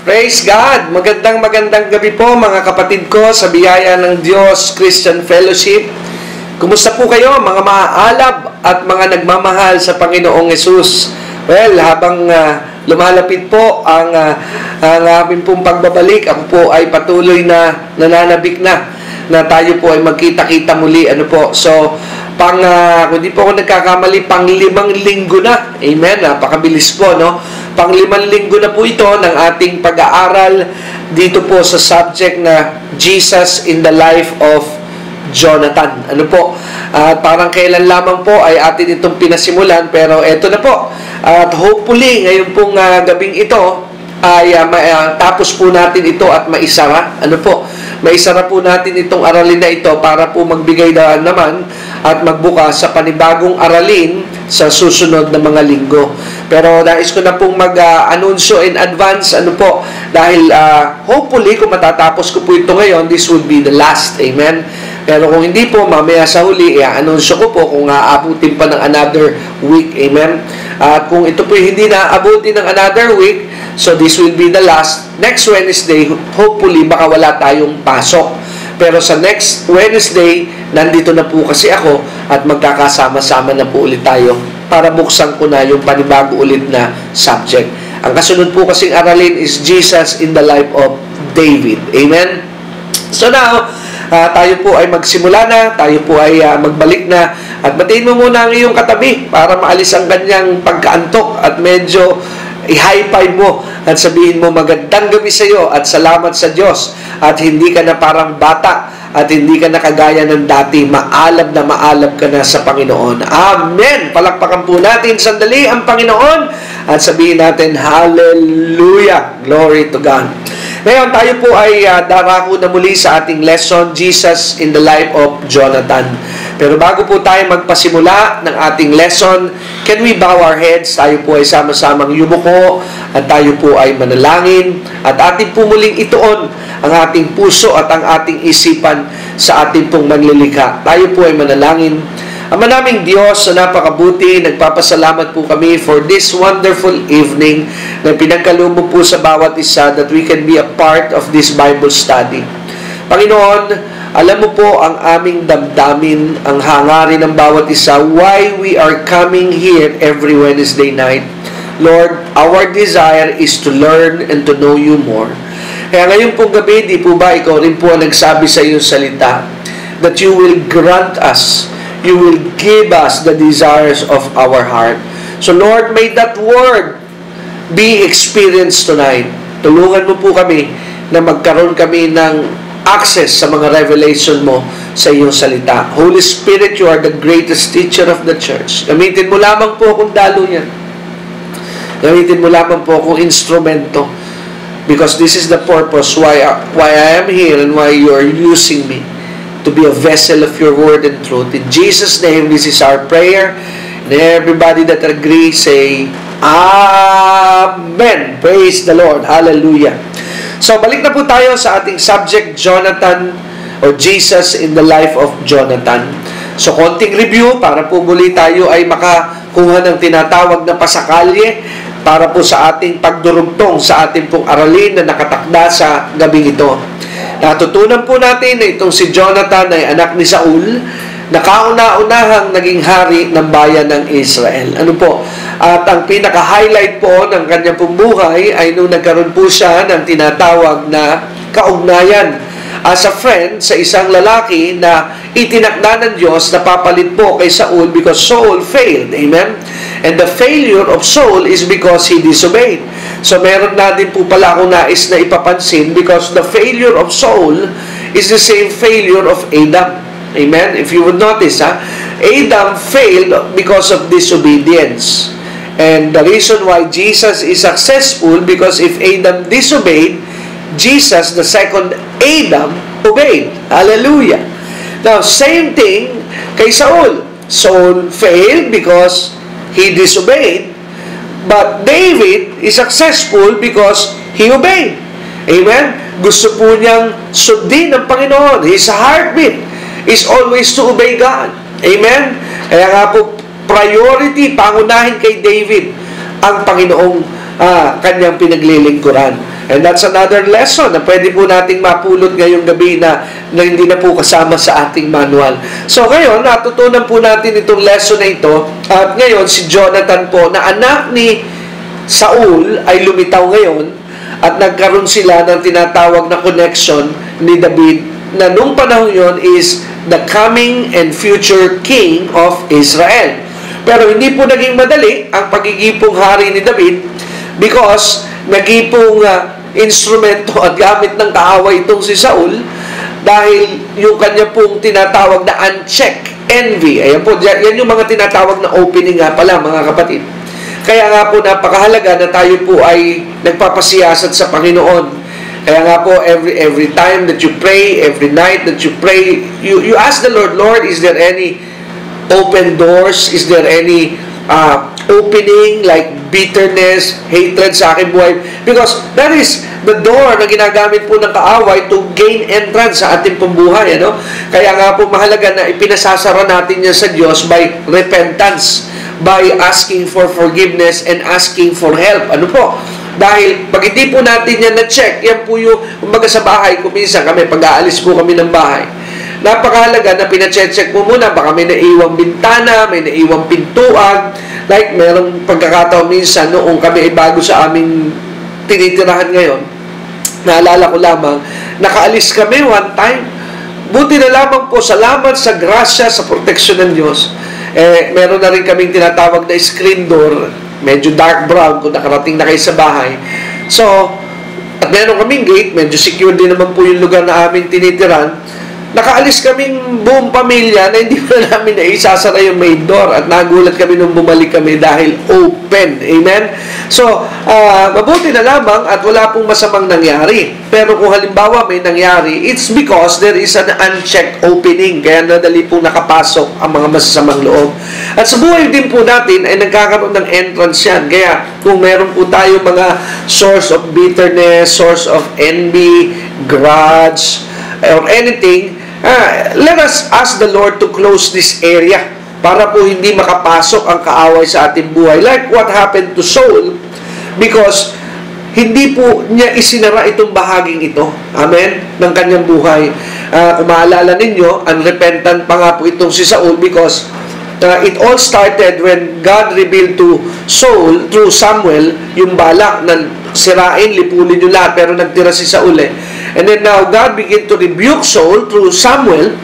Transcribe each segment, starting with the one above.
Praise God! Magandang gabi po mga kapatid ko sa biyaya ng Diyos Christian Fellowship. Kumusta po kayo mga maaalab at mga nagmamahal sa Panginoong Hesus? Well, habang lumalapit po ang aming pong pagbabalik, ako po ay patuloy na nananabik na tayo po ay magkita-kita muli. So, kung di po ako nagkakamali, pang 5 linggo na. Amen. Napakabilis po, no? Pang 5 linggo na po ito ng ating pag-aaral dito po sa subject na Jesus in the life of Jonathan. Parang kailan lamang po ay atin itong pinasimulan, pero eto na po. At hopefully, ngayon pong gabing ito ay tapos po natin ito at maisara. Maisara po natin itong aralin na ito para po magbigay daan naman at magbukas sa panibagong aralin sa susunod na mga linggo. Pero nais ko na pong mag-anunsyo in advance, dahil hopefully kung matatapos ko po ito ngayon, this would be the last. Amen? Pero kung hindi po, mamaya sa huli, i-anunsyo ko po kung aabutin pa ng another week. Amen? At kung ito po hindi na aabutin ng another week, so this will be the last. Next Wednesday, hopefully, baka wala tayong pasok. Pero sa next Wednesday, nandito na po kasi ako at magkakasama-sama na po ulit tayo para buksan ko na yung panibago ulit na subject. Ang kasunod po kasing aralin is Jesus in the life of David. Amen? So now, tayo po ay magsimula na, tayo po ay magbalik na, at batiin mo muna ang iyong katabi para maalis ang kanyang pagkaantok at medyo i-high five mo at sabihin mo magandang gabi sa iyo at salamat sa Diyos at hindi ka na parang bata at hindi ka na kagaya ng dati, maalab ka na sa Panginoon. Amen! Palakpakan po natin sandali ang Panginoon at sabihin natin Hallelujah! Glory to God! Ngayon tayo po ay darako na muli sa ating lesson, Jesus in the life of Jonathan. Pero bago po tayo magpasimula ng ating lesson, can we bow our heads? Tayo po ay sama-samang yumuko at tayo po ay manalangin at ating po muling ituon ang ating puso at ang ating isipan sa ating pong manlilikha. Tayo po ay manalangin. Ama naming Diyos na napakabuti, nagpapasalamat po kami for this wonderful evening na pinagkaloob mo po sa bawat isa that we can be a part of this Bible study. Panginoon, alam mo po ang aming damdamin, ang hangarin ng bawat isa, why we are coming here every Wednesday night. Lord, our desire is to learn and to know you more. Kaya ngayon pong gabi, di po ba ikaw rin po ang nagsabi sa iyong salita that you will grant us, you will give us the desires of our heart. So Lord, may that word be experienced tonight. Tulungan mo po kami na magkaroon kami ng access sa mga revelation mo sa iyong salita. Holy Spirit, you are the greatest teacher of the church. Gamitin mo lamang po akong daluyan. Gamitin mo lamang po akong instrumento. Because this is the purpose why I am here and why you are using me to be a vessel of your word and truth. In Jesus' name, this is our prayer. And everybody that agree, say, Amen. Praise the Lord. Hallelujah. So, balik na po tayo sa ating subject, Jonathan, or Jesus in the life of Jonathan. So, konting review para po muli tayo ay makakuha ng tinatawag na pasakalye para po sa ating pagdurugtong sa ating pong aralin na nakatakda sa gabing ito. Natutunan po natin na itong si Jonathan ay anak ni Saul, na kauna-unahang naging hari ng bayan ng Israel. At ang pinaka-highlight po ng kanyang pong buhay ay nung nagkaroon po siya ng tinatawag na kaugnayan as a friend sa isang lalaki na itinakda ng Diyos na papalit po kay Saul because Saul failed. Amen? And the failure of Saul is because he disobeyed. So meron na din po pala akong nais na ipapansin because the failure of Saul is the same failure of Adam. Amen? If you would notice, Adam failed because of disobedience. And the reason why Jesus is successful because if Adam disobeyed, Jesus, the second Adam, obeyed. Hallelujah. Now, same thing kay Saul. Saul failed because he disobeyed, but David is successful because he obeyed. Amen? Gusto po niyang sundin ng Panginoon. His heartbeat is always to obey God. Amen? Kaya nga po, priority, pangunahin kay David ang Panginoong kanyang pinaglilingkuran. And that's another lesson na pwede po nating mapulot ngayong gabi na hindi na po kasama sa ating manual. So ngayon, natutunan po natin itong lesson na ito. At ngayon, si Jonathan po, na anak ni Saul, ay lumitaw ngayon at nagkaroon sila ng tinatawag na connection ni David na nung panahon yon is the coming and future king of Israel. Pero hindi po naging madali ang pagigipong hari ni David because nagipong instrumento at gamit ng kaaway itong si Saul dahil yung kanya pong tinatawag na unchecked envy. Ayan po, yan yung mga tinatawag na opening nga pala, mga kapatid. Kaya nga po napakahalaga na tayo po ay nagpapasiyasat sa Panginoon. Kaya nga po every time that you pray, every night that you pray, you ask the Lord, Lord, is there any open doors? Is there any opening like bitterness, hatred sa aking buhay? Because that is the door na ginagamit po ng kaaway to gain entrance sa ating pambuhay. Ano? Kaya nga po mahalaga na ipinasasara natin yan sa Diyos by repentance, by asking for forgiveness and asking for help. Ano po? Dahil pag hindi po natin yan na-check, yan po yung, kumbaga sa bahay, kung minsan kami, pag-aalis po kami ng bahay, napakahalaga na pina-check mo muna, baka may naiwang bintana, may naiwang pintuan, like merong pagkakataon minsan noong kami ay bago sa aming tinitirahan ngayon, naalala ko lamang, nakaalis kami one time, buti na lamang po, salamat sa grasya, sa proteksyon ng Diyos, meron na rin kaming tinatawag na screen door, medyo dark brown kung nakarating na kayo sa bahay. So, at meron kaming gate, medyo secure din naman po yung lugar na aming tinitiran. Nakaalis kaming buong pamilya na hindi na namin naisasara yung main door at nagulat kami nung bumalik kami dahil open. Amen? So, mabuti na lamang at wala pong masamang nangyari. Pero kung halimbawa may nangyari, it's because there is an unchecked opening. Kaya nadali pong nakapasok ang mga masasamang loob. At sa buhay din po natin ay nagkakaroon ng entrance yan. Kaya kung meron po tayo mga source of bitterness, source of envy, grudge, or anything, let us ask the Lord to close this area para po hindi makapasok ang kaaway sa ating buhay. Like what happened to Saul, because hindi po niya isinara itong bahaging ito, amen, ng kanyang buhay. Kung maalala ninyo, unrepentant pa nga po itong si Saul because it all started when God revealed to Saul through Samuel yung balak na sirain, lipulin yung lahat, pero nagtira si Saul And then now, God began to rebuke Saul through Samuel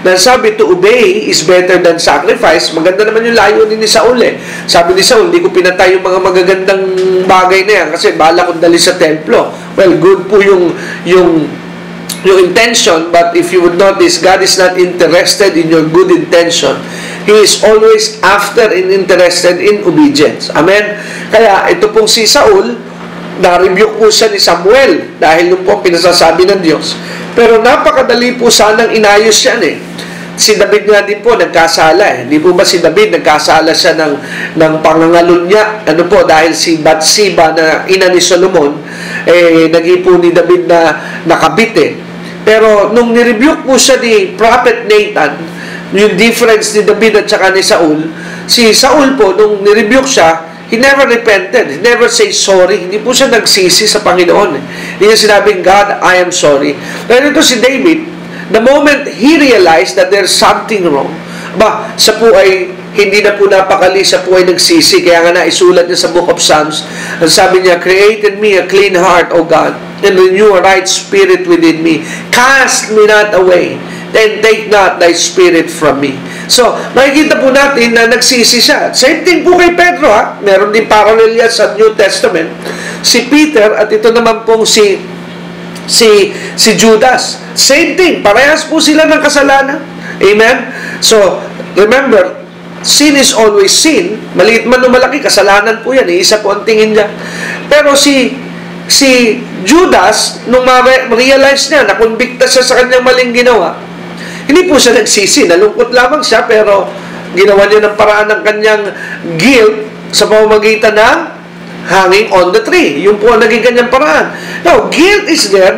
na sabi to obey is better than sacrifice. Maganda naman yung layunin ni Saul Sabi ni Saul, hindi ko pinatay yung mga magagandang bagay na yan kasi bala kong dali sa templo. Well, good po yung intention, but if you would notice, God is not interested in your good intention. He is always after and interested in obedience. Amen? Kaya ito pong si Saul, na-rebuke po siya ni Samuel dahil yung po pinasasabi ng Diyos. Pero napakadali po sanang inayos yan Si David nga din po nagkasala Hindi po ba si David nagkasala siya ng pangangalunya? Ano po, dahil si Bathsheba na ina ni Solomon, nag-ipo ni David na nakabit Pero nung nirebuke po siya ni Prophet Nathan, yung difference ni David at saka ni Saul, si Saul po, nung nirebuke siya, he never repented. He never say sorry. Hindi po siya nagsisi sa Panginoon. Hindi niya sinabing, God, I am sorry. Pero ito si David, the moment he realized that there's something wrong, siya po ay hindi na po napakali, siya po ay nagsisi. Kaya nga naisulat niya sa Book of Psalms, ang sabi niya, create in me a clean heart, O God, and renew a right spirit within me. Cast me not away, then take not thy spirit from me. So, makikita po natin na nagsisi siya. Same thing po kay Pedro, Meron din parallel yan sa New Testament. Si Peter, at ito naman pong si Judas. Same thing. Parehas po sila ng kasalanan. Amen? So, remember, sin is always sin. Maliit man o malaki, kasalanan po yan. Isa po ang tingin niya. Pero si Judas, nung ma-realize niya, nakonbikta siya sa kanyang maling ginawa, hindi po siya nagsisi. Nalungkot lamang siya, pero ginawa niya ng paraan ng kanyang guilt sa pamamagitan ng hanging on the tree. Yung po ang naging kanyang paraan. Now, guilt is there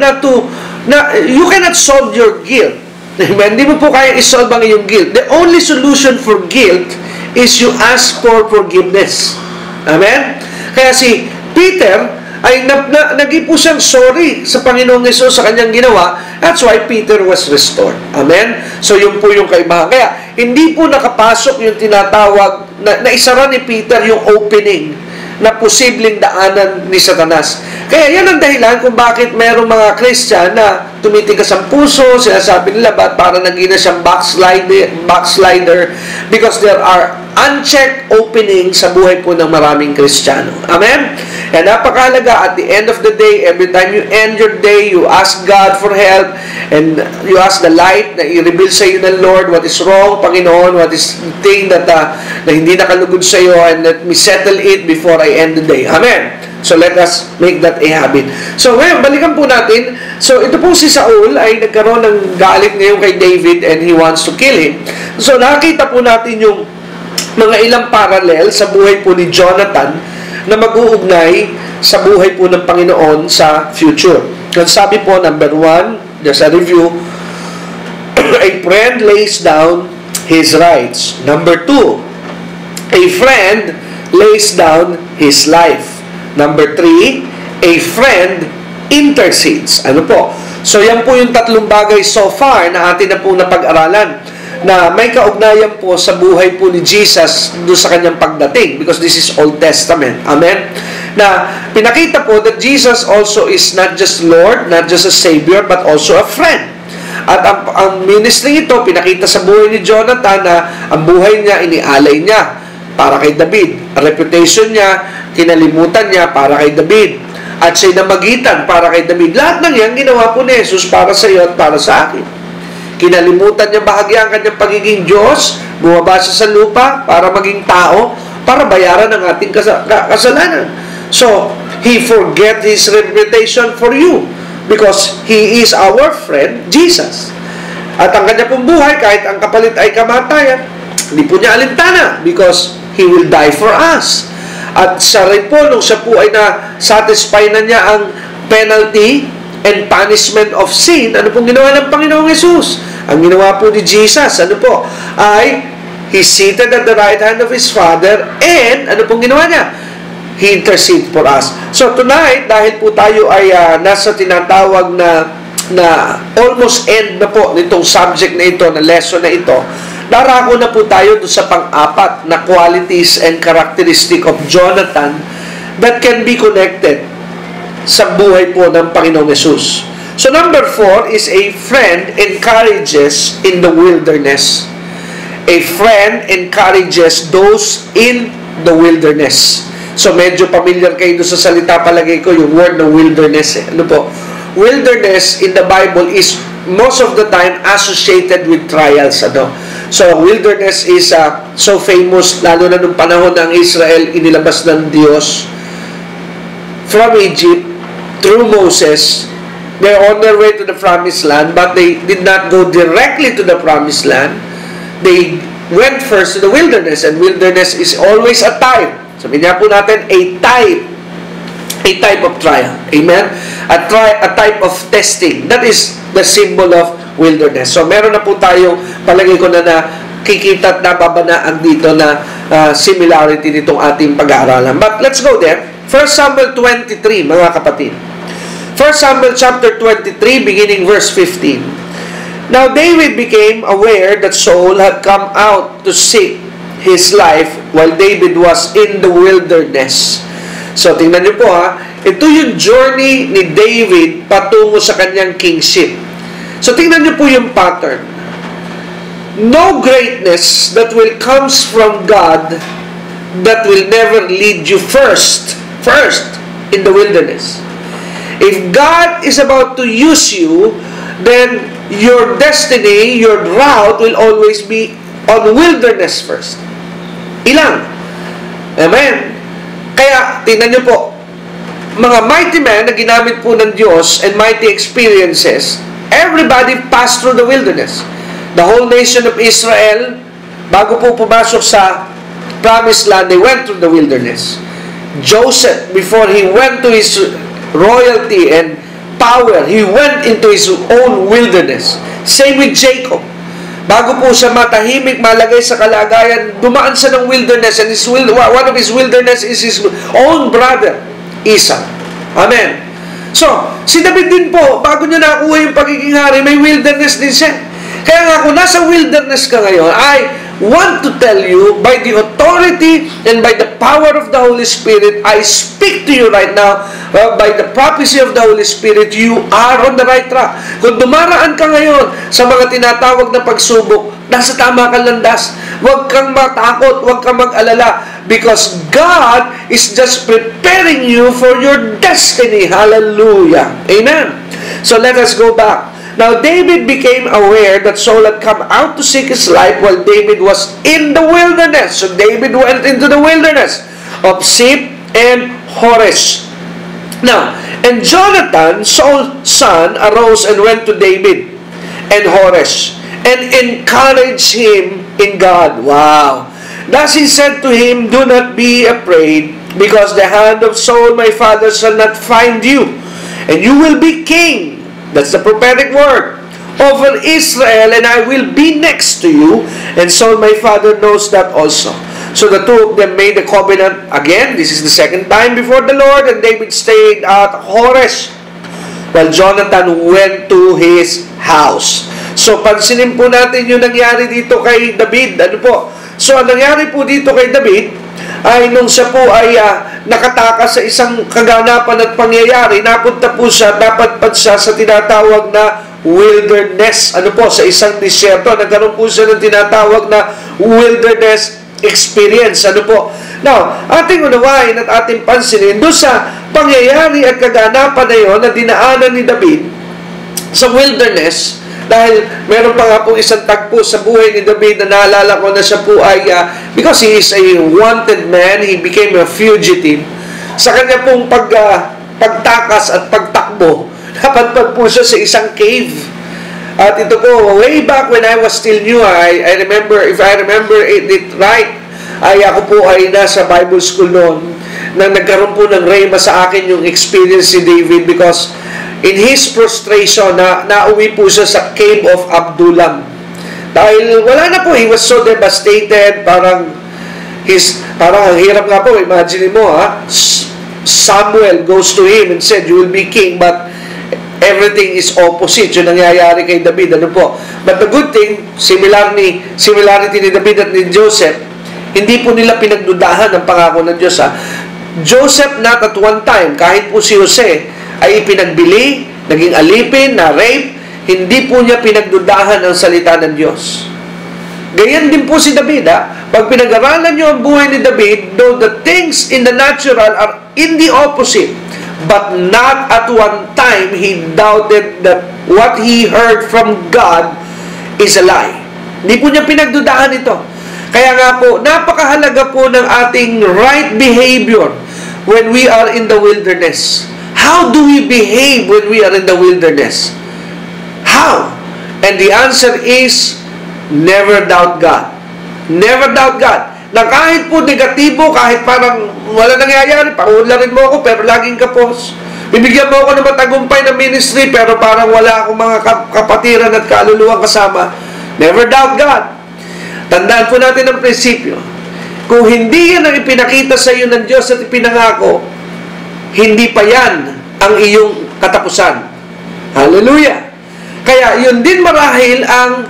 you cannot solve your guilt. Hindi mo po kaya isolve ang iyong guilt. The only solution for guilt is you ask for forgiveness. Amen? Kaya si Peter, ay naging po siyang sorry sa Panginoong Hesus sa kanyang ginawa. That's why Peter was restored. Amen? So, yun po yung kaibahan. Kaya, hindi po nakapasok yung tinatawag, na isara ni Peter yung opening na posibleng daanan ni Satanas. Kaya yan ang dahilan kung bakit mayroong mga Christian na tumitigas ang puso, sinasabi nila, ba't para naging na siyang backslider? Because there are unchecked opening sa buhay po ng maraming Kristiyano. Amen? Kaya napakahalaga, at the end of the day, every time you end your day, you ask God for help, and you ask the light na i-reveal sa iyo ng Lord what is wrong, Panginoon, what is the thing that na hindi nakalugod sa iyo, and let me settle it before I end the day. Amen? So let us make that a habit. So ngayon, balikan po natin. So ito po si Saul ay nagkaroon ng galit ngayon kay David and he wants to kill him. So nakita po natin yung mga ilang parallel sa buhay po ni Jonathan na mag-uugnay sa buhay po ng Panginoon sa future. Kasi sabi po, number 1, there's a review, a friend lays down his rights. Number 2, a friend lays down his life. Number 3, a friend intercedes. Ano po? So yan po yung tatlong bagay so far na atin na po napag-aralan na may kaugnayan po sa buhay po ni Jesus doon sa kanyang pagdating, because this is Old Testament. Amen? Na pinakita po that Jesus also is not just Lord, not just a Savior, but also a friend. At ang ministry ito, pinakita sa buhay ni Jonathan na ang buhay niya, inialay niya para kay David. Ang reputation niya, kinalimutan niya para kay David. At siya'y namagitan para kay David. Lahat ng yan, ginawa po ni Jesus para sa iyo at para sa akin. Kinalimutan niya bahagya ang kanyang pagiging Diyos, bumaba siya sa lupa para maging tao, para bayaran ang ating kasalanan. So, He forget His reputation for you because He is our friend, Jesus. At ang kanya pong buhay, kahit ang kapalit ay kamatayan, hindi po niya alintana because He will die for us. At siya rin po, nung siya po ay na-satisfy na niya ang penalty and punishment of sin, ano pong ginawa ng Panginoong Hesus? Ang ginawa po ni Jesus, ano po, ay He seated at the right hand of His Father, and ano pong ginawa niya? He interceded for us. So tonight, dahil po tayo ay nasa tinatawag na almost end na po nitong subject na ito, na lesson na ito, darako na po tayo doon sa pang-apat na qualities and characteristic of Jonathan that can be connected sa buhay po ng Panginoong Hesus. So number 4 is a friend encourages in the wilderness. A friend encourages those in the wilderness. So medyo familiar kayo doon sa salita, palagay ko, yung word na wilderness. Ano po? Wilderness in the Bible is most of the time associated with trials. Ano? So wilderness is so famous, lalo na nung panahon ng Israel, inilabas ng Diyos from Egypt through Moses. They're on their way to the promised land, but they did not go directly to the promised land. They went first to the wilderness, and wilderness is always a type. Sabi niya po natin, a type of trial. Amen? A type of testing. That is the symbol of wilderness. So meron na po tayo, palagay ko na kikita at nababanaan dito na similarity nitong ating pag-aaralan. But let's go there. 1 Samuel 23, mga kapatid. 1 Samuel chapter 23, beginning verse 15. Now David became aware that Saul had come out to seek his life while David was in the wilderness. So tingnan niyo po ito yung journey ni David patungo sa kanyang kingship. So tingnan niyo po yung pattern. No greatness that will comes from God that will never lead you first in the wilderness. If God is about to use you, then your destiny, your route will always be on wilderness first. Ilang? Amen? Kaya, tingnan nyo po, mga mighty men na ginamit po ng Diyos and mighty experiences, everybody passed through the wilderness. The whole nation of Israel, bago po pumasok sa promised land, they went through the wilderness. Joseph, before he went to his royalty and power, he went into his own wilderness. Same with Jacob. Bago po siya matahimik, malagay sa kalagayan, dumaan siya ng wilderness, and one of his wilderness is his own brother, Esau. Amen. So, si David din po, bago niya nakuha yung pagiging hari, may wilderness din siya. Kaya nga kung nasa wilderness ka ngayon, I want to tell you, by the authority and by the power of the Holy Spirit, I speak to you right now, by the prophecy of the Holy Spirit, you are on the right track. Kung dumaraan ka ngayon sa mga tinatawag na pagsubok, nasa tama kang landas. Huwag kang matakot, huwag kang mag-alala, because God is just preparing you for your destiny. Hallelujah. Amen. So let us go back. Now, David became aware that Saul had come out to seek his life while David was in the wilderness. So, David went into the wilderness of Ziph and Horesh. Now, and Jonathan, Saul's son, arose and went to David and Horesh and encouraged him in God. Wow. Thus he said to him, do not be afraid, because the hand of Saul my father shall not find you, and you will be king. That's the prophetic word over Israel, and I will be next to you. And Saul my father knows that also. So the two of them made a covenant again. This is the second time before the Lord, and David stayed at Horesh while Jonathan went to his house. So pansinin po natin yung nangyari dito kay David. Ano po? So ang nangyari po dito kay David ay nung siya po ay nakatakas sa isang kaganapan at pangyayari, napunta po siya, dapat pa siya sa tinatawag na wilderness. Ano po? Sa isang disyerto. Nagkaroon po siya ng tinatawag na wilderness experience. Ano po? Now, ating unawain at ating pansinin doon sa pangyayari at kaganapan na yun na dinaanan ni David sa wilderness. Dahil meron pa nga po isang tagpo sa buhay ni David na naalala ko na siya po ay, because he is a wanted man, he became a fugitive. Sa kanya pong pagtakas at pagtakbo, napadpad po siya sa isang cave. At ito po, way back when I was still new, I remember, if I remember it right, ay ako po ay nasa Bible school noon, nang nagkaroon po ng rhema sa akin yung experience si David, because in his frustration, nauwi po siya sa cave of Adullam. Dahil wala na po, he was so devastated, parang ang hirap nga po, imagine mo Samuel goes to him and said, you will be king, but everything is opposite. Yung nangyayari kay David, ano po. But the good thing, similarity ni David at ni Joseph, hindi po nila pinagdudahan ang pangako ng Diyos. Joseph, not at one time, kahit po si Jose, ay ipinagbili, naging alipin, na-rape, hindi po niya pinagdudahan ang salita ng Diyos. Ganyan din po si David. Pag pinag-aralan niyo ang buhay ni David, though the things in the natural are in the opposite, but not at one time he doubted that what he heard from God is a lie. Hindi po niya pinagdudahan ito. Kaya nga po, napakahalaga po ng ating right behavior when we are in the wilderness. How do we behave when we are in the wilderness? How? And the answer is, never doubt God. Never doubt God. Na kahit po negatibo, kahit parang wala nangyayari, paunlarin mo ako, pero laging kapos. Bibigyan mo ako ng matagumpay na ministry, pero parang wala akong mga kapatiran at kaluluwang kasama. Never doubt God. Tandaan po natin ang prinsipyo. Kung hindi yan ang ipinakita sa iyo ng Diyos at ipinangako, hindi pa yan ang iyong katapusan. Hallelujah! Kaya yun din marahil ang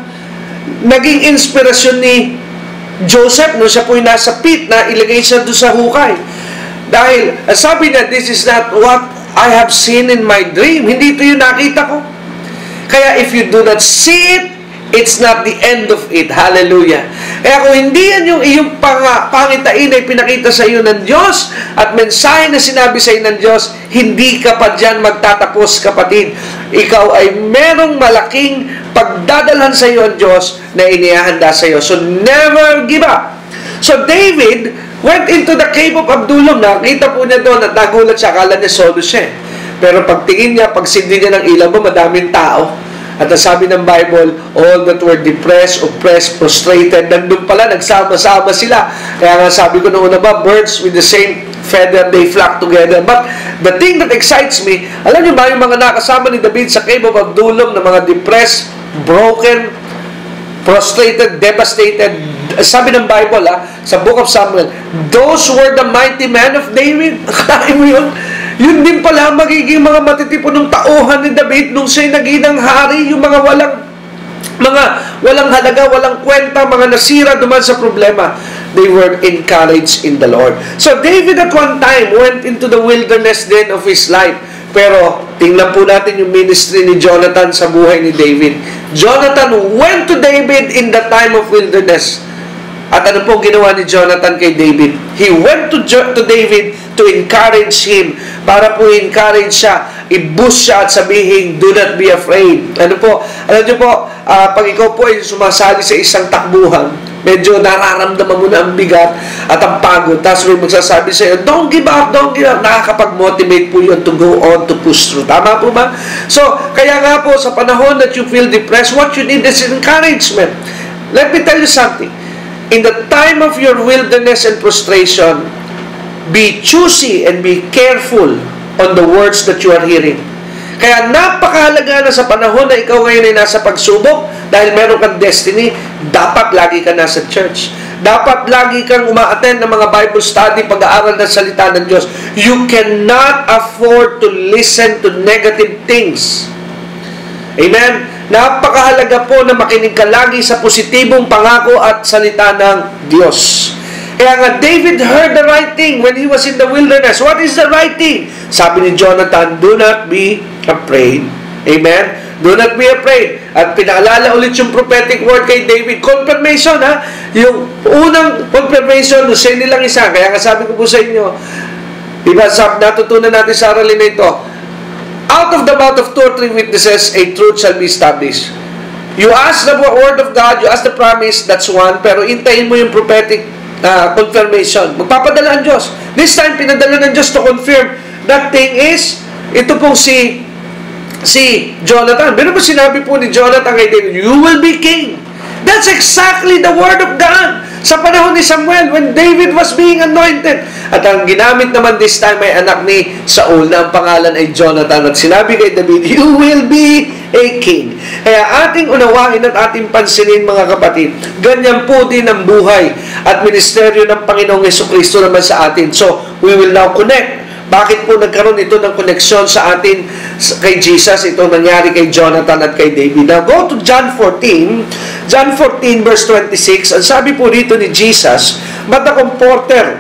naging inspirasyon ni Joseph nung siya po'y nasa pit na ilagay siya doon sa hukay. Dahil sabi na, this is not what I have seen in my dream. Hindi ito yung nakita ko. Kaya if you do not see it, it's not the end of it. Hallelujah. Kaya kung hindi yan yung iyong pangitain ay pinakita sa iyo ng Diyos at mensahe na sinabi sa iyo ng Diyos, hindi ka pa dyan magtatapos, kapatid. Ikaw ay merong malaking pagdadalhan sa iyo ang Diyos na inihahanda sa iyo. So never give up. So David went into the cave of Adullam. Nakita po niya doon at nagulat siya. Akala niya solo siya. Pero pagtingin niya, pagsindi niya ng ilaw mo, madaming tao. At ang sabi ng Bible, all that were depressed, oppressed, prostrated, nandun pala, nagsama-sama sila. Kaya nga sabi ko noon na ba, birds with the same feather, they flock together. But the thing that excites me, alam niyo ba yung mga nakasama ni David sa cave of Adullam na mga depressed, broken, prostrated, devastated, sabi ng Bible sa Book of Samuel, those were the mighty men of David. Akalain mo yun? Yun din pala magiging mga matitipon ng tauhan ni David nung siya'y naginang hari, yung mga walang halaga, walang kwenta, mga nasira duman sa problema. They were encouraged in the Lord. So David at one time went into the wilderness then of his life. Pero tingnan po natin yung ministry ni Jonathan sa buhay ni David. Jonathan went to David in the time of wilderness. At ano po ginawa ni Jonathan kay David? He went to David to encourage him, para po encourage siya, i-boost siya at sabihin, do not be afraid. Ano po? Alam niyo po, pag ikaw po ay sumasali sa isang takbuhan, medyo nararamdaman mo na ang bigat at ang pagod, tapos may magsasabi sa iyo, don't give up, nakakapag-motivate po yun to go on, to push through. Tama po ba? So, kaya nga po, sa panahon that you feel depressed, what you need is encouragement. Let me tell you something. In the time of your wilderness and frustration, be choosy and be careful on the words that you are hearing. Kaya napakahalaga na sa panahon na ikaw ngayon ay nasa pagsubok, dahil meron kang destiny, dapat lagi ka nasa church. Dapat lagi kang uma-attend ng mga Bible study, pag-aaral ng salita ng Diyos. You cannot afford to listen to negative things. Amen? Napakahalaga po na makinig ka lagi sa positibong pangako at salita ng Diyos. Kaya nga, David heard the right thing when he was in the wilderness. What is the right thing? Sabi ni Jonathan, do not be afraid. Amen? Do not be afraid. At pinaalala ulit yung prophetic word kay David. Confirmation, ha? Yung unang confirmation, siya nilang isa. Kaya nga sabi ko po sa inyo, diba, natutunan natin sa aralin na ito, out of the mouth of 2 or 3 witnesses, a truth shall be established. You ask the word of God, you ask the promise, that's one, pero intayin mo yung prophetic confirmation. Magpapadala ang Diyos. This time, pinadala ng Diyos to confirm. That thing is, ito pong si Jonathan. Meron po sinabi po ni Jonathan kay David, you will be king. That's exactly the word of God. Sa panahon ni Samuel, when David was being anointed. At ang ginamit naman this time ay anak ni Saul na ang pangalan ay Jonathan. At sinabi kay David, you will be a king. Kaya ating unawain at ating pansinin, mga kapatid, ganyan po din ang buhay at ministeryo ng Panginoong Jesucristo naman sa atin. So, we will now connect. Bakit po nagkaroon ito ng koneksyon sa atin kay Jesus? Ito nangyari kay Jonathan at kay David. Now, go to John 14. John 14 verse 26. Ang sabi po dito ni Jesus, but the Comforter,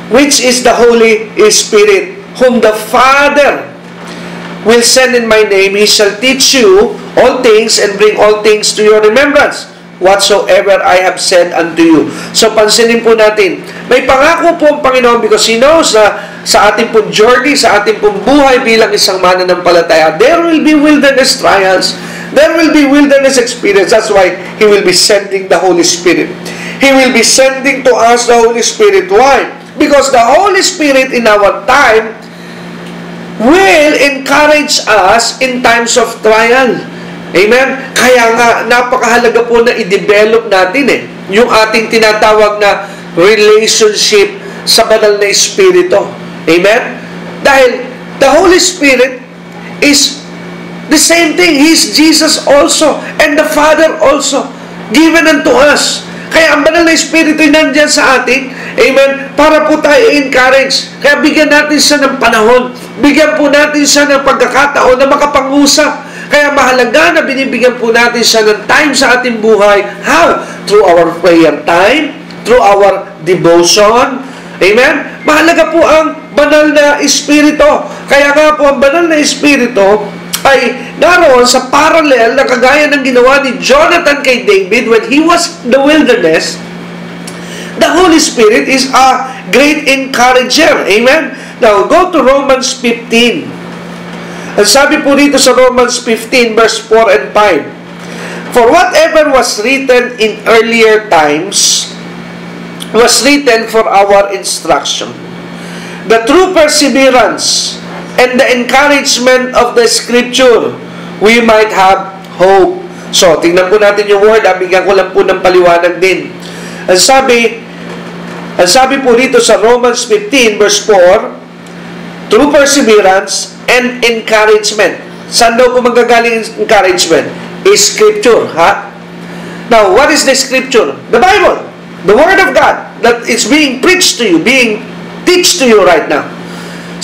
which is the Holy Spirit, whom the Father will send in my name, He shall teach you all things and bring all things to your remembrance, whatsoever I have said unto you. So, pansinin po natin, may pangako po ang Panginoon because He knows na sa ating pong journey, sa ating pong buhay bilang isang mananampalataya, there will be wilderness trials, there will be wilderness experience. That's why He will be sending the Holy Spirit. He will be sending to us the Holy Spirit. Why? Because the Holy Spirit in our time will encourage us in times of trial. Amen? Kaya nga, napakahalaga po na i-develop natin yung ating tinatawag na relationship sa banal na Espiritu. Amen? Dahil the Holy Spirit is the same thing. He's Jesus also and the Father also given unto us. Kaya ang banal na Espiritu ay nandyan sa atin, amen, para po tayo encourage. Kaya bigyan natin siya ng panahon. Bigyan po natin siya ng pagkakataon na makapangusap. Kaya mahalaga na binibigyan po natin siya ng time sa ating buhay. How? Through our prayer time, through our devotion. Amen? Mahalaga po ang banal na Espiritu. Kaya nga po ang banal na Espiritu ay naroon sa parallel na kagaya ng ginawa ni Jonathan kay David when he was in the wilderness. The Holy Spirit is a great encourager. Amen? Now, go to Romans 15. Ang sabi po dito sa Romans 15 verse 4 and 5. For whatever was written in earlier times was written for our instruction, the true perseverance and the encouragement of the Scripture, we might have hope. So, tingnan po natin yung word. Bigyan ko lang po ng paliwanag din. Ang sabi po dito sa Romans 15 verse 4, true perseverance and encouragement. Saan daw po magagaling encouragement? Is Scripture, ha? Now, what is the Scripture? The Bible. The Word of God that is being preached to you, being teached to you right now.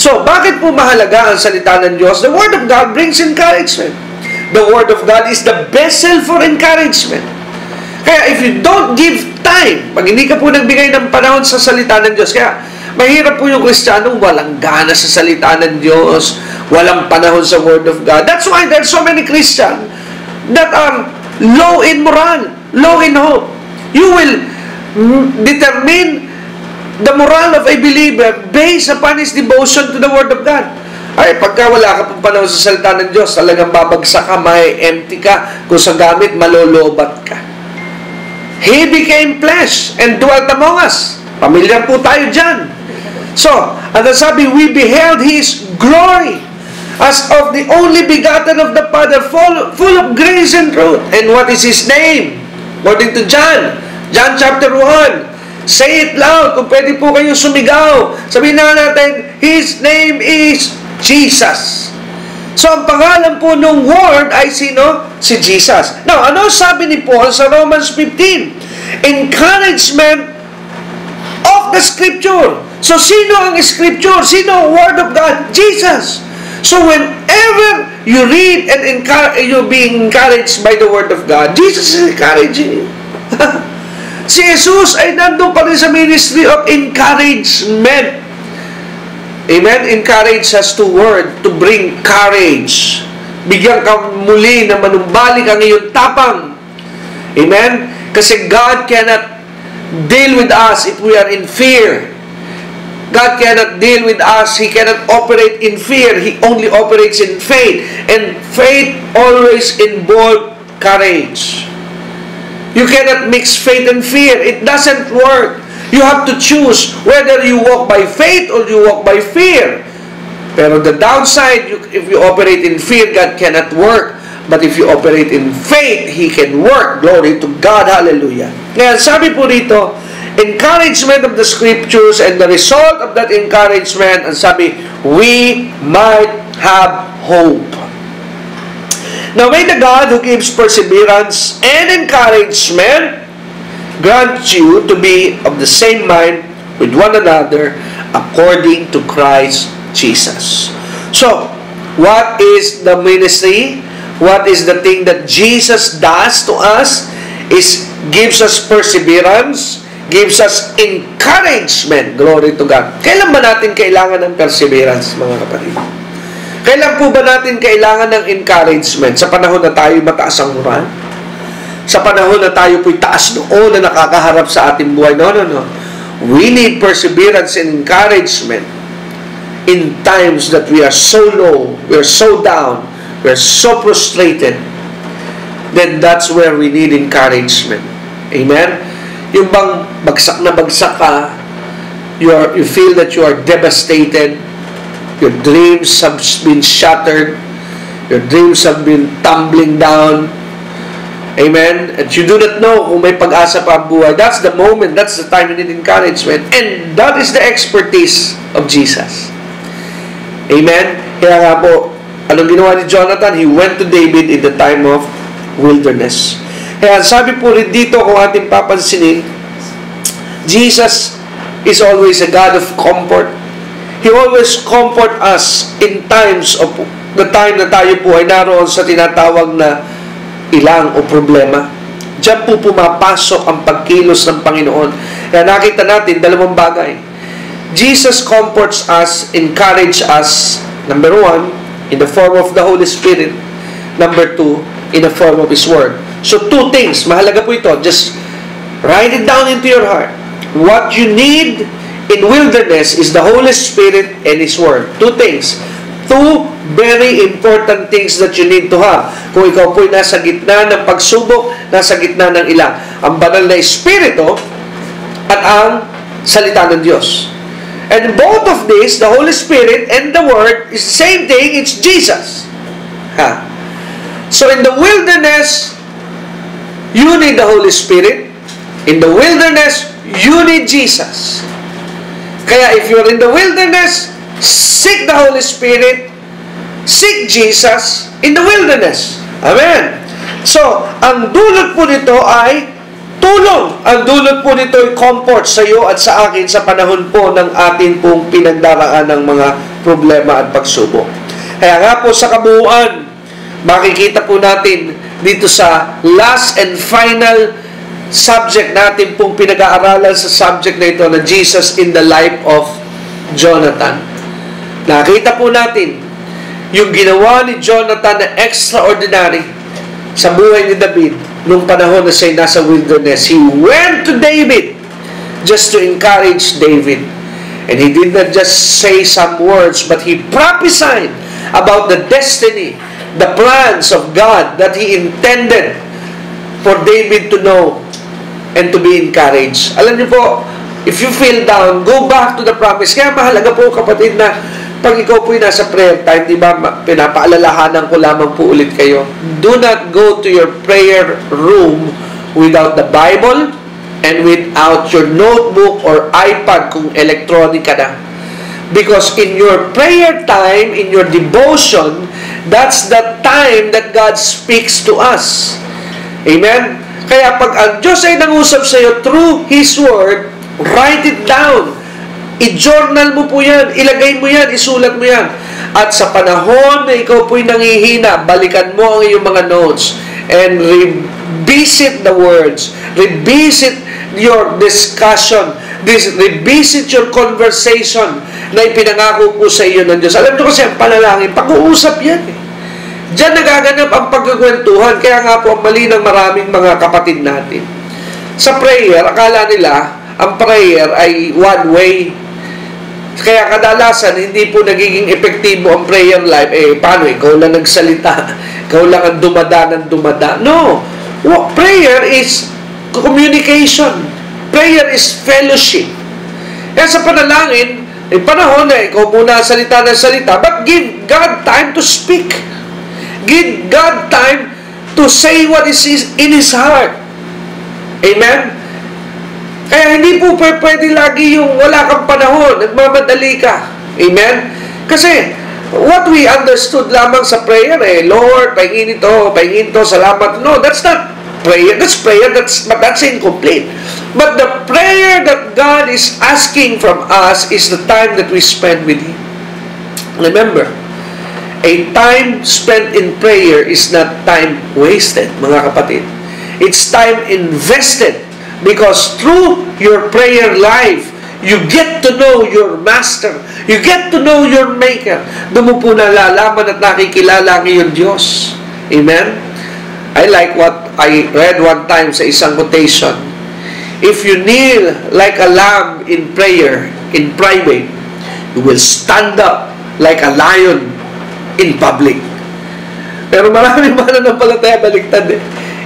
So, bakit po mahalaga ang salita ng Diyos? The Word of God brings encouragement. The Word of God is the vessel for encouragement. Kaya if you don't give time, pag hindi ka po nagbigay ng panahon sa salita ng Diyos, kaya mahirap po yung Kristiyanong walang gana sa salita ng Diyos, walang panahon sa Word of God. That's why there are so many Christians that are low in moral, low in hope. You will determine the moral of a believer based upon his devotion to the Word of God. Ay, pagka wala ka pong panahon sa salita ng Diyos, talagang babagsak ka, may empty ka, kung sa gamit, malolobat ka. He became flesh and dwelt among us. Pamilyar po tayo dyan. So, ang sabi, we beheld His glory as of the only begotten of the Father, full of grace and truth. And what is His name? According to John chapter 1. Say it loud. Kung pwede po kayo sumigaw, sabihin na natin, His name is Jesus. So, ang pangalan po ng Word ay sino? Si Jesus. Now, ano sabi ni Paul sa Romans 15? Encouragement of the Scripture. So, sino ang Scripture? Sino ang Word of God? Jesus. So, whenever you read and you're being encouraged by the Word of God, Jesus is encouraging you. Si Jesus ay nandun pa rin sa ministry of encouragement. Amen? Encourage us to word, to bring courage. Bigyan ka muli na manumbalik ang iyong tapang. Amen? Kasi God cannot deal with us if we are in fear. God cannot deal with us. He cannot operate in fear. He only operates in faith. And faith always involves courage. You cannot mix faith and fear. It doesn't work. You have to choose whether you walk by faith or you walk by fear. Pero the downside, if you operate in fear, God cannot work. But if you operate in faith, He can work. Glory to God. Hallelujah. Kaya sabi po rito, encouragement of the Scriptures, and the result of that encouragement, and sabi, we might have hope. Now may the God who gives perseverance and encouragement grant you to be of the same mind with one another according to Christ Jesus. So, what is the ministry? What is the thing that Jesus does to us? Is gives us perseverance, gives us encouragement. Glory to God. Kailan ba natin kailangan ng perseverance, mga kapatid? Kailan po ba natin kailangan ng encouragement? Sa panahon na tayo mataas ang moral? Sa panahon na tayo po'y taas noon na nakakaharap sa ating buhay? No. We need perseverance and encouragement in times that we are so low, we are so down, we are so frustrated. Then that's where we need encouragement. Amen? Yung bang bagsak na bagsak ka, you feel that you are devastated, your dreams have been shattered, your dreams have been tumbling down, amen, and you do not know kung may pag-asa pa ang buhay. That's the moment, that's the time you need encouragement, and that is the expertise of Jesus. Amen? Kaya nga po, anong ginawa ni Jonathan? He went to David in the time of wilderness. Kaya sabi po rin dito, kung ating papansinin, Jesus is always a God of comfort. He always comfort us in times of the time na tayo po ay naroon sa tinatawag na ilang o problema. Diyan po pumapasok ang pagkilos ng Panginoon. Kaya nakita natin dalawang bagay. Jesus comforts us, encourages us, number 1, in the form of the Holy Spirit. Number 2, in the form of His Word. So, two things. Mahalaga po ito. Just write it down into your heart. What you need in wilderness is the Holy Spirit and His Word. Two things. Two very important things that you need to have. Kung ikaw po'y nasa gitna ng pagsubok, nasa gitna ng ilang. Ang banal na Espiritu at ang salita ng Diyos. And both of these, the Holy Spirit and the Word, is the same thing. It's Jesus. So in the wilderness, you need the Holy Spirit. In the wilderness, you need Jesus. Kaya if you're in the wilderness, seek the Holy Spirit, seek Jesus in the wilderness. Amen. So, ang dulot po nito ay tulong. Ang dulot po nito ay comfort sa iyo at sa akin sa panahon po ng atin pong pinagdaraan ng mga problema at pagsubok. Kaya nga po sa kabuuan, makikita po natin dito sa last and final subject natin pong pinag-aaralan sa subject na ito na Jesus in the life of Jonathan. Nakita po natin yung ginawa ni Jonathan na extraordinary sa buhay ni David nung panahon na siya nasa wilderness. He went to David just to encourage David. And he did not just say some words, but he prophesied about the destiny, the plans of God that he intended for David to know and to be encouraged. Alam niyo po, if you feel down, go back to the promise. Kaya mahalaga po kapatid na pag ikaw po'y nasa prayer time, di ba, pinapaalalahanan ko lamang po ulit kayo, do not go to your prayer room without the Bible and without your notebook or iPad kung electronic ka na. Because in your prayer time, in your devotion, that's the time that God speaks to us. Amen? Kaya pag ang Diyos ay nangusap sa iyo through His Word, write it down. I-journal mo po yan, ilagay mo yan, isulat mo yan. At sa panahon na ikaw po'y nangihina, balikan mo ang iyong mga notes and revisit the words, revisit your discussion, revisit your conversation na ipinangako po sa iyo ng Diyos. Alam nyo kasi ang panalangin, pag-uusap yan eh. Diyan nagaganap ang pagkakwentuhan. Kaya nga po ang mali ng maraming mga kapatid natin. Sa prayer, akala nila ang prayer ay one way. Kaya kadalasan, hindi po nagiging epektibo ang prayer life. Paano? Ikaw lang nagsalita. Ikaw lang ang dumada. No. Prayer is communication. Prayer is fellowship. Kaya sa panalangin, panahon na ikaw muna salita ng salita, but give God time to speak. Give God time to say what is in His heart. Amen? Kaya hindi po pwede lagi yung wala kang panahon, nagmamadali ka. Amen? Kasi, what we understood lamang sa prayer, Lord, pahingin ito, salamat. No, that's not prayer. That's prayer, but that's incomplete. But the prayer that God is asking from us is the time that we spend with Him. Remember, a time spent in prayer is not time wasted, mga kapatid. It's time invested. Because through your prayer life, you get to know your Master. You get to know your Maker. Doon mo po nalalaman at nakikilala ang iyong Diyos. Amen? I like what I read one time sa isang quotation. If you kneel like a lamb in prayer, in private, you will stand up like a lion in public. Pero maraming mananampalataya baliktad eh.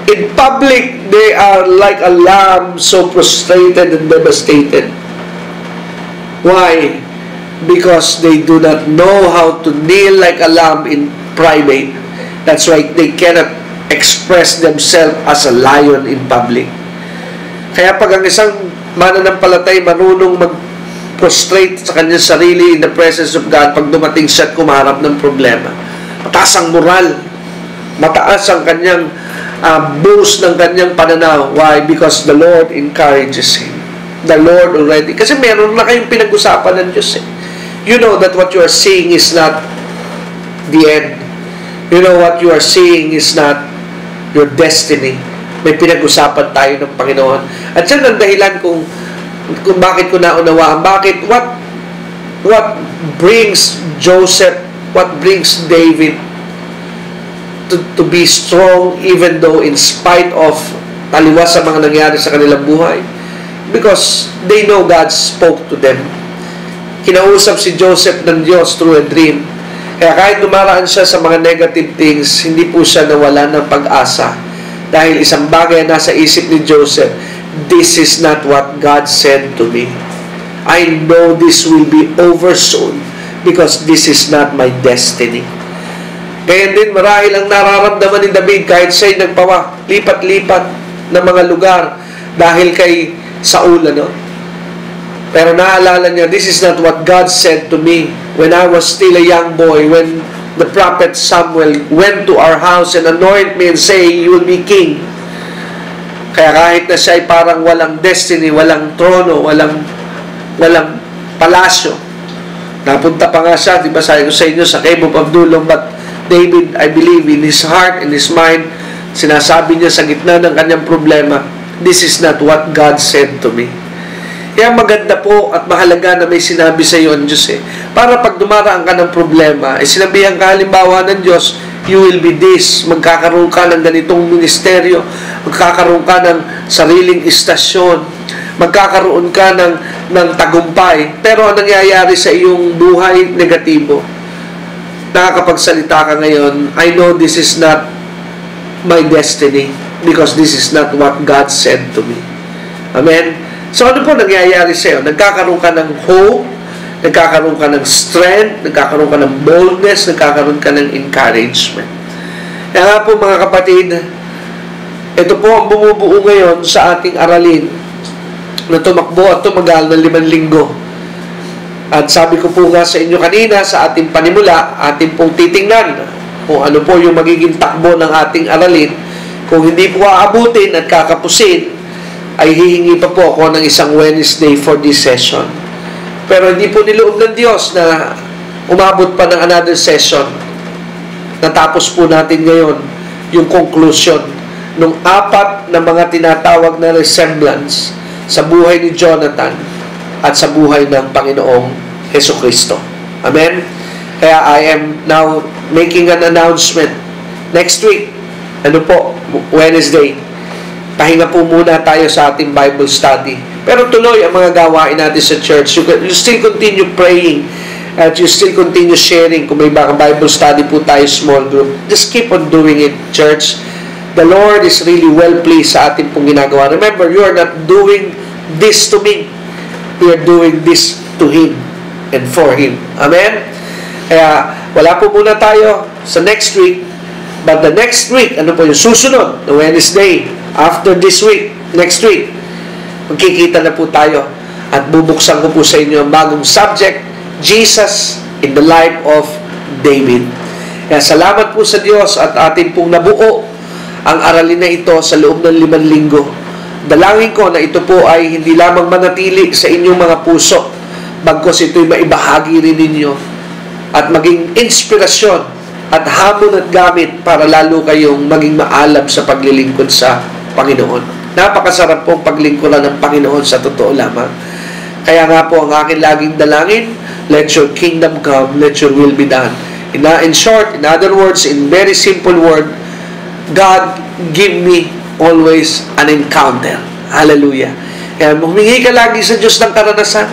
In public, they are like a lamb so prostrated and devastated. Why? Because they do not know how to kneel like a lamb in private. That's why they cannot express themselves as a lion in public. Kaya pag ang isang mananampalatay marunong mag-prostrate sa kanyang sarili in the presence of God, pag dumating siya at kumarap ng problema, mataas ang moral, mataas ang kanyang boast ng kanyang pananaw. Why? Because the Lord encourages him. The Lord already. Kasi meron na kayong pinag-usapan ng Diyos eh. You know that what you are seeing is not the end. You know what you are seeing is not your destiny. May pinag-usapan tayo ng Panginoon. At yan ang dahilan kung bakit ko naunawaan. Bakit? What brings Joseph, what brings David to be strong even though in spite of taliwas sa mga nangyari sa kanilang buhay? Because they know God spoke to them. Kinausap si Joseph ng Diyos through a dream. Kaya kahit dumaraan siya sa mga negative things, hindi po siya nawala ng pag-asa. Dahil isang bagay na nasa isip ni Joseph, this is not what God said to me. I know this will be over soon because this is not my destiny. Kaya din marahil ang nararamdaman ni David kahit siya'y lipat-lipat na mga lugar dahil kay Saul, no? Pero naalala niya, this is not what God said to me when I was still a young boy, when the prophet Samuel went to our house and anointed me and say, you will be king. Kaya kahit na siya ay parang walang destiny, walang trono, walang palasyo. Napunta pa nga siya, di ba sabi ko sa inyo, sa Cave of Adullam, but David, I believe, in his heart, in his mind, sinasabi niya sa gitna ng kanyang problema, this is not what God said to me. Kaya maganda po at mahalaga na may sinabi sa iyo ang Diyos Para pag dumaraan ka ng problema, sinabihan ka halimbawa ng Diyos, you will be this, magkakaroon ka ng ganitong ministeryo, magkakaroon ka ng sariling istasyon, magkakaroon ka ng tagumpay. Pero ang nangyayari sa iyong buhay, negatibo. Nakakapagsalita ka ngayon, I know this is not my destiny because this is not what God said to me. Amen? So ano po nangyayari sa iyo? Nagkakaroon ka ng hope, nagkakaroon ka ng strength, nagkakaroon ka ng boldness, nagkakaroon ka ng encouragement. Kaya nga po mga kapatid, ito po ang bumubuo ngayon sa ating aralin na tumakbo at tumagal ng 5 linggo. At sabi ko po nga sa inyo kanina, sa ating panimula, ating pong titingnan kung ano po yung magiging takbo ng ating aralin. Kung hindi po aabutin at kakapusin, ay hihingi pa po ako ng isang Wednesday for this session. Pero hindi po niloob ng Diyos na umabot pa ng another session. Natapos po natin ngayon yung conclusion ng 4 na mga tinatawag na resemblance sa buhay ni Jonathan at sa buhay ng Panginoong Hesukristo. Amen? Kaya I am now making an announcement. Next week, Wednesday, pahinga po muna tayo sa ating Bible study. Pero tuloy ang mga gawain natin sa church. You still continue praying at you still continue sharing. Kung may mga Bible study po tayo, small group, just keep on doing it, church. The Lord is really well pleased sa ating pong ginagawa. Remember, you are not doing this to me. We are doing this to Him and for Him. Amen? Kaya wala po muna tayo sa next week. But the next week, ano po yung susunod? The Wednesday, after this week, next week, magkikita na po tayo at bubuksan ko po sa inyo ang bagong subject, Jesus in the life of David. Kaya salamat po sa Diyos at atin pong nabuo ang aralin na ito sa loob ng 5 linggo. Dalangin ko na ito po ay hindi lamang manatili sa inyong mga puso, bagkus ito'y maibahagi rin ninyo at maging inspirasyon at hamon at gamit para lalo kayong maging maalab sa paglilingkod sa Panginoon. Napakasarap pong paglingkuran ng Panginoon sa totoo lamang. Kaya nga po ang akin laging dalangin, let your kingdom come, let your will be done. In short, in other words, in very simple word, God give me always an encounter. Hallelujah. Kaya humingi ka lagi sa Diyos ng karanasan.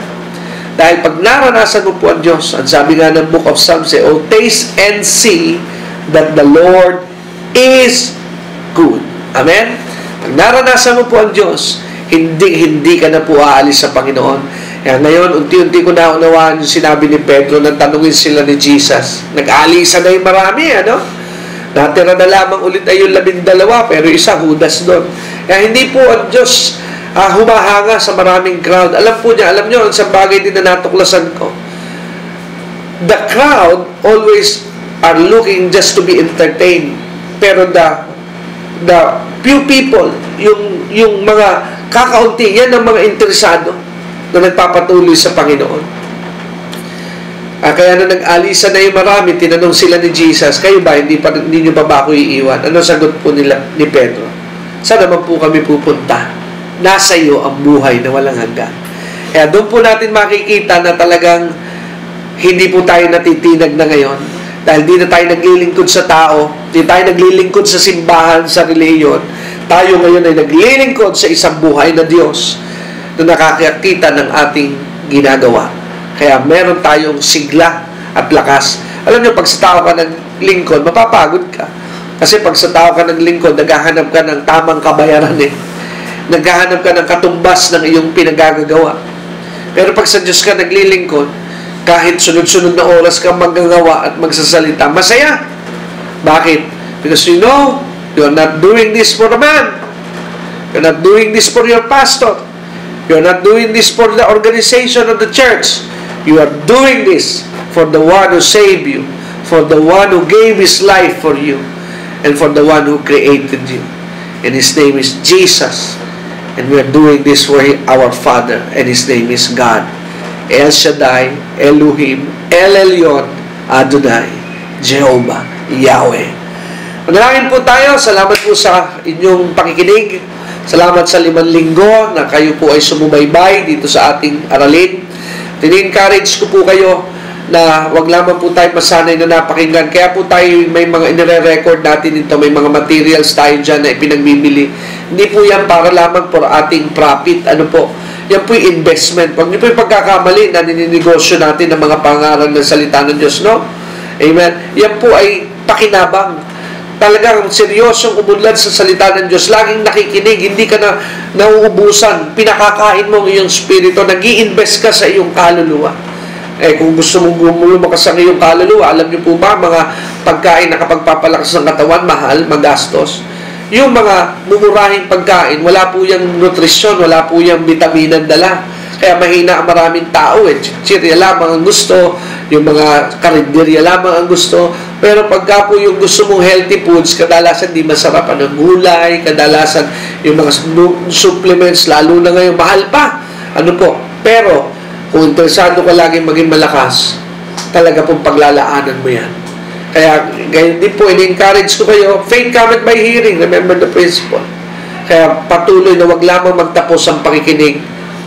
Dahil pag naranasan mo po ang Diyos, ang sabi nga ng Book of Psalms, oh, taste and see that the Lord is good. Amen? Pag naranasan mo po ang Diyos, hindi ka na po aalis sa Panginoon. Kaya ngayon, unti-unti ko naunawaan yung sinabi ni Pedro nang tanungin sila ni Jesus. Nag-aalisa na yung marami, Natira na lamang ulit ay yung 12, pero isa Judas doon. Kaya hindi po ang Diyos humahanga sa maraming crowd. Alam nyo, sa bagay din na natuklasan ko. The crowd always are looking just to be entertained. Pero the few people, yung mga kakaunti, yan ang mga interesado na nagpapatuloy sa Panginoon. Kaya na nag-alisa na yung marami, tinanong sila ni Jesus, kayo ba, hindi nyo ba ako iiwan? Ano sagot po nila ni Pedro? Saan naman po kami pupunta? Nasa iyo ang buhay na walang hanggan. Kaya doon po natin makikita na talagang hindi po tayo natitinag na ngayon. Dahil di na tayo naglilingkod sa tao, di tayo naglilingkod sa simbahan, sa reliyon. Tayo ngayon ay naglilingkod sa isang buhay na Diyos na nakakakita ng ating ginagawa. Kaya meron tayong sigla at lakas. Alam nyo, pag sa tao ka naglingkod, mapapagod ka. Kasi pag sa tao ka naglingkod, naghahanap ka ng tamang kabayaran Naghahanap ka ng katumbas ng iyong pinagagagawa. Pero pag sa Diyos ka naglilingkod, kahit sunod-sunod na oras ka maggagawa at magsasalita, masaya. Bakit? Because you know, you are not doing this for a man. You're not doing this for your pastor. You're not doing this for the organization of the church. You are doing this for the one who saved you, for the one who gave His life for you, and for the one who created you. and His name is Jesus. And we are doing this for our Father, and His name is God. El Shaddai, Elohim, El Elyon, Adonai, Jehovah, Yahweh. Manalangin po tayo. Salamat po sa inyong pakikinig. Salamat sa 5 linggo na kayo po ay sumubaybay dito sa ating aralin. Tini-encourage ko po kayo na wag lamang po tayo masanay na napakinggan. Kaya po tayo may mga inire-record natin dito, may mga materials tayo dyan na ipinagbibili. Hindi po yan para lamang for ating profit. Ano po? Yan po yung investment. Pag niyo po yung pagkakamali na nininegosyo natin ng mga pangaral ng salita ng Diyos, no? Amen? Yan po ay pakinabang. Talagang seryosong umunlad sa salita ng Diyos. Laging nakikinig, hindi ka na nauubusan. Pinakakain mo ang iyong spirito. Nag-i-invest ka sa iyong kaluluwa. Kung gusto mong lumakas ang iyong kaluluwa, alam niyo po ba, mga pagkain na kapag papalakas ng katawan, mahal, magastos. Yung mga mumurahing pagkain, wala po yung nutrisyon, wala po yung vitaminan dala. Kaya mahina ang maraming tao. Chichirya lamang ang gusto, yung mga karinderya lamang ang gusto. Pero pagka po yung gusto mong healthy foods, kadalasan di masarap ang gulay, kadalasan yung mga supplements, lalo na ngayon, mahal pa. Ano po? Pero, kung interesado ka laging maging malakas, talaga pong paglalaanan mo yan. Kaya, ganyan din po, in-encourage ko kayo, faith cometh by hearing, remember the principle. Kaya patuloy na wag lamang magtapos ang pakikinig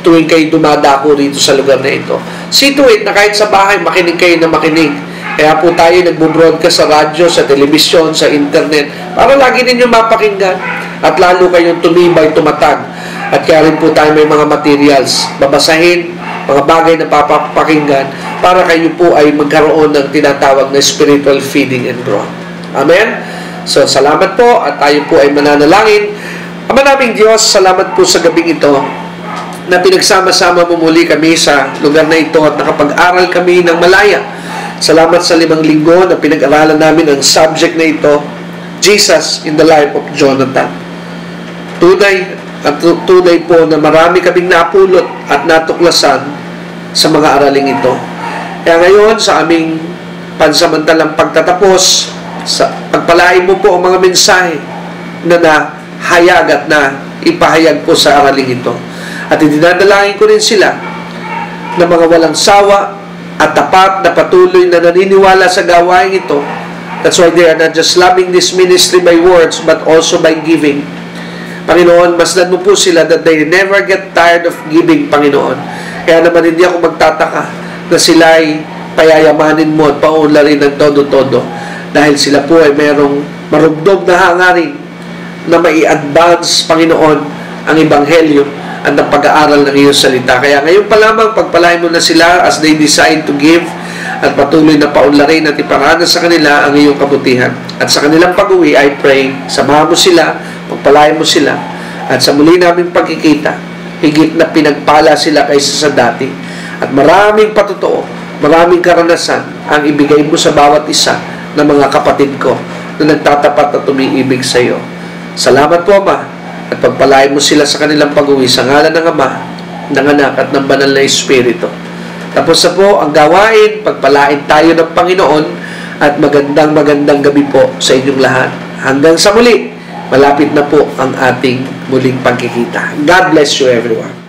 tuwing kayo dumadako rito sa lugar na ito. See to it na kahit sa bahay, makinig kayo na makinig. Kaya po tayo nagbo-broadcast sa radyo, sa telebisyon, sa internet, para lagi ninyo mapakinggan at lalo kayong tumibay, tumatag. At kaya rin po tayo may mga materials, babasahin, mga bagay na papakinggan para kayo po ay magkaroon ng tinatawag na spiritual feeding and growth. Amen? So, salamat po at tayo po ay mananalangin. Ama naming Diyos, salamat po sa gabing ito na pinagsama-sama mo muli kami sa lugar na ito at nakapag-aral kami ng malaya. Salamat sa 5 linggo na pinag-aralan namin ang subject na ito, Jesus in the life of Jonathan. Tunay po na marami kaming napulot at natuklasan sa mga araling ito. Kaya ngayon, sa aming pansamantalang pagtatapos, pagpalain mo po ang mga mensahe na nahayag at na ipahayag po sa araling ito. At idinadalangin ko rin sila na mga walang sawa at tapat na patuloy na naniniwala sa gawain ito. That's why they are not just loving this ministry by words but also by giving. Panginoon, masdan mo po sila that they never get tired of giving, Panginoon. Kaya naman hindi ako magtataka na sila ay payayamanin mo at paunlarin ng todo-todo. Dahil sila po ay merong marugdog na hangarin na mai-advance, Panginoon, ang Ebanghelyo at ang pag-aaral ng iyong salita. Kaya ngayon pa lamang, pagpalain mo na sila as they decide to give at patuloy na paunlarin at iparanas sa kanila ang iyong kabutihan. At sa kanilang pag-uwi, I pray, samahan mo sila, pagpalain mo sila, at sa muli naming pagkikita, higit na pinagpala sila kaysa sa dati. At maraming patotoo, maraming karanasan ang ibigay mo sa bawat isa ng mga kapatid ko na nagtatapat at umiibig sa iyo. Salamat po, Ama, at pagpalain mo sila sa kanilang pag-uwi sa ngalan ng Ama, ng Anak at ng Banal na Espiritu. Tapos na po ang gawain, pagpalain tayo ng Panginoon at magandang gabi po sa inyong lahat. Hanggang sa muli, malapit na po ang ating muling pagkikita. God bless you everyone.